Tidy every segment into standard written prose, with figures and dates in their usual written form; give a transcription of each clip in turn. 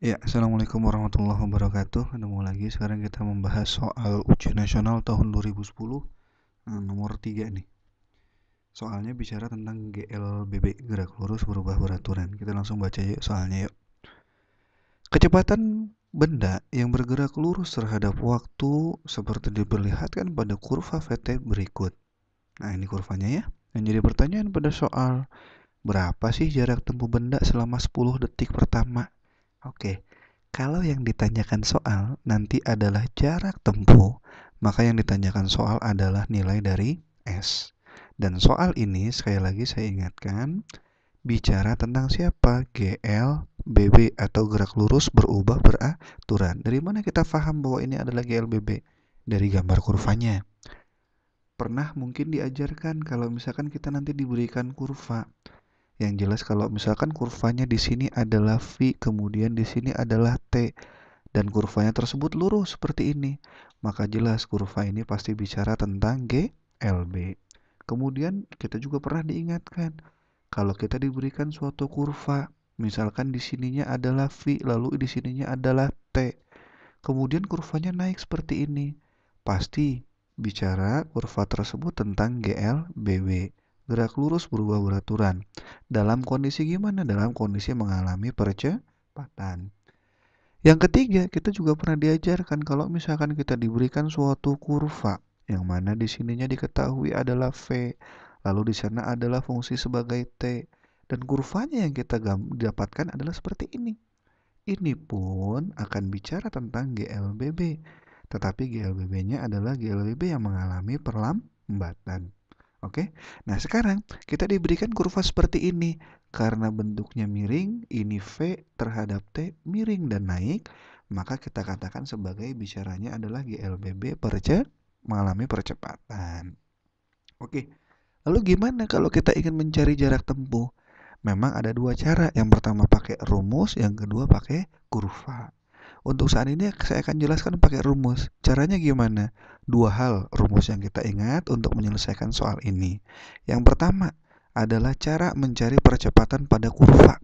Ya, Assalamualaikum warahmatullahi wabarakatuh. Ketemu lagi, sekarang kita membahas soal ujian nasional tahun 2010, nomor 3 nih. Soalnya bicara tentang GLBB, gerak lurus berubah beraturan. Kita langsung baca yuk soalnya yuk. Kecepatan benda yang bergerak lurus terhadap waktu seperti diperlihatkan pada kurva VT berikut. Nah, ini kurvanya ya. Yang jadi pertanyaan pada soal, berapa sih jarak tempuh benda selama 10 detik pertama? Oke, kalau yang ditanyakan soal nanti adalah jarak tempuh, maka yang ditanyakan soal adalah nilai dari S. Dan soal ini sekali lagi saya ingatkan, bicara tentang siapa? GL, BB atau gerak lurus berubah beraturan. Dari mana kita paham bahwa ini adalah GLBB? Dari gambar kurvanya. Pernah mungkin diajarkan kalau misalkan kita nanti diberikan kurva. Yang jelas kalau misalkan kurvanya di sini adalah V, kemudian di sini adalah T, dan kurvanya tersebut lurus seperti ini, maka jelas kurva ini pasti bicara tentang GLB. Kemudian kita juga pernah diingatkan, kalau kita diberikan suatu kurva, misalkan di sininya adalah V, lalu di sininya adalah T, kemudian kurvanya naik seperti ini, pasti bicara kurva tersebut tentang GLBB. Gerak lurus berubah beraturan. Dalam kondisi gimana? Dalam kondisi mengalami percepatan. Yang ketiga, kita juga pernah diajarkan kalau misalkan kita diberikan suatu kurva yang mana di sininya diketahui adalah V, lalu di sana adalah fungsi sebagai T, dan kurvanya yang kita dapatkan adalah seperti ini. Ini pun akan bicara tentang GLBB, tetapi GLBB-nya adalah GLBB yang mengalami perlambatan. Oke, nah sekarang kita diberikan kurva seperti ini. Karena bentuknya miring, ini V terhadap T miring dan naik, maka kita katakan sebagai bicaranya adalah GLBB mengalami percepatan. Oke, lalu gimana kalau kita ingin mencari jarak tempuh? Memang ada dua cara. Yang pertama pakai rumus, yang kedua pakai kurva. Untuk saat ini saya akan jelaskan pakai rumus. Caranya gimana? Dua hal rumus yang kita ingat untuk menyelesaikan soal ini. Yang pertama adalah cara mencari percepatan pada kurva,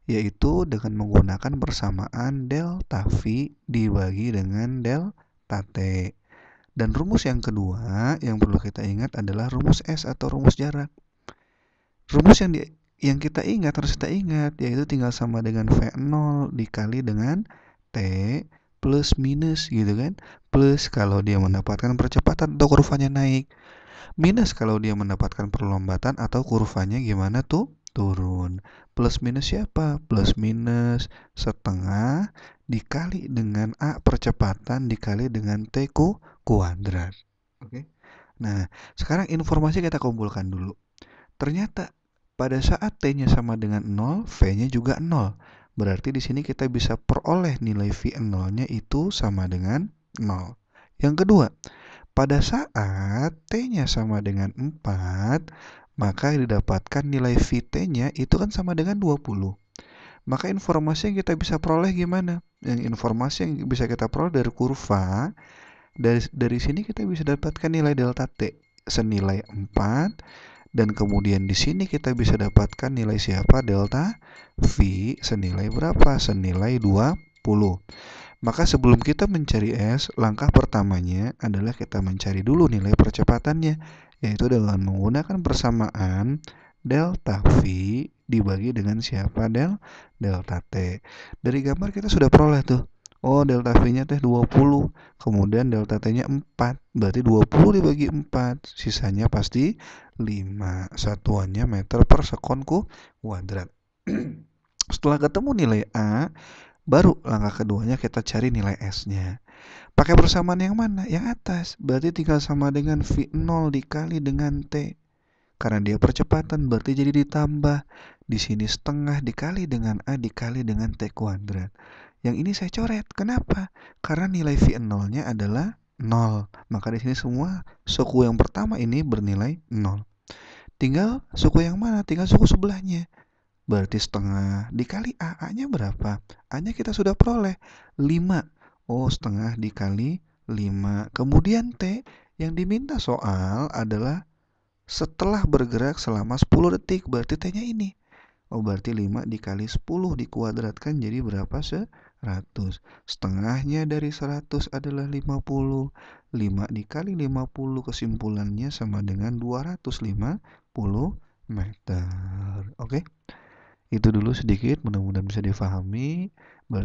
yaitu dengan menggunakan persamaan delta V dibagi dengan delta T. Dan rumus yang kedua yang perlu kita ingat adalah rumus S atau rumus jarak. Rumus yang kita ingat, harus kita ingat, yaitu tinggal sama dengan V0 dikali dengan T plus minus gitu kan. Plus kalau dia mendapatkan percepatan atau kurvanya naik. Minus kalau dia mendapatkan perlambatan atau kurvanya gimana tuh? Turun. Plus minus siapa? Plus minus setengah dikali dengan A percepatan dikali dengan T kuadrat. Oke. Nah, sekarang informasi kita kumpulkan dulu. Ternyata pada saat T-nya sama dengan 0, V-nya juga 0. Berarti di sini kita bisa peroleh nilai V0-nya itu sama dengan 0. Yang kedua, pada saat T-nya sama dengan 4, maka didapatkan nilai VT-nya itu kan sama dengan 20. Maka informasi yang kita bisa peroleh gimana? Yang informasi yang bisa kita peroleh dari kurva, dari sini kita bisa dapatkan nilai delta T senilai 4. Dan kemudian di sini kita bisa dapatkan nilai siapa? Delta V senilai berapa? Senilai 20. Maka sebelum kita mencari S, langkah pertamanya adalah kita mencari dulu nilai percepatannya, yaitu dengan menggunakan persamaan delta V dibagi dengan siapa? Delta T. Dari gambar kita sudah peroleh tuh. Oh, delta V-nya teh 20, kemudian delta T-nya 4. Berarti 20 dibagi 4, sisanya pasti 5. Satuannya meter per sekon kuadrat. Setelah ketemu nilai A, baru langkah keduanya kita cari nilai S-nya. Pakai persamaan yang mana? Yang atas. Berarti tinggal sama dengan V0 dikali dengan T. Karena dia percepatan berarti jadi ditambah. Di sini setengah dikali dengan A dikali dengan T kuadrat. Yang ini saya coret. Kenapa? Karena nilai V0-nya adalah 0. Maka di sini semua suku yang pertama ini bernilai 0. Tinggal suku yang mana? Tinggal suku sebelahnya. Berarti setengah dikali A. A-nya berapa? A-nya kita sudah peroleh 5. Oh, setengah dikali 5. Kemudian T yang diminta soal adalah setelah bergerak selama 10 detik. Berarti T-nya ini. Oh, berarti 5 dikali 10 dikuadratkan jadi berapa? 100. Setengahnya dari 100 adalah 50. 5 dikali 50 kesimpulannya sama dengan 250 meter. Oke? Itu dulu sedikit, mudah-mudahan bisa difahami.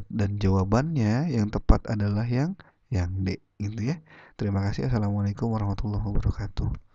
Dan jawabannya yang tepat adalah yang D, gitu ya. Terima kasih. Assalamualaikum warahmatullahi wabarakatuh.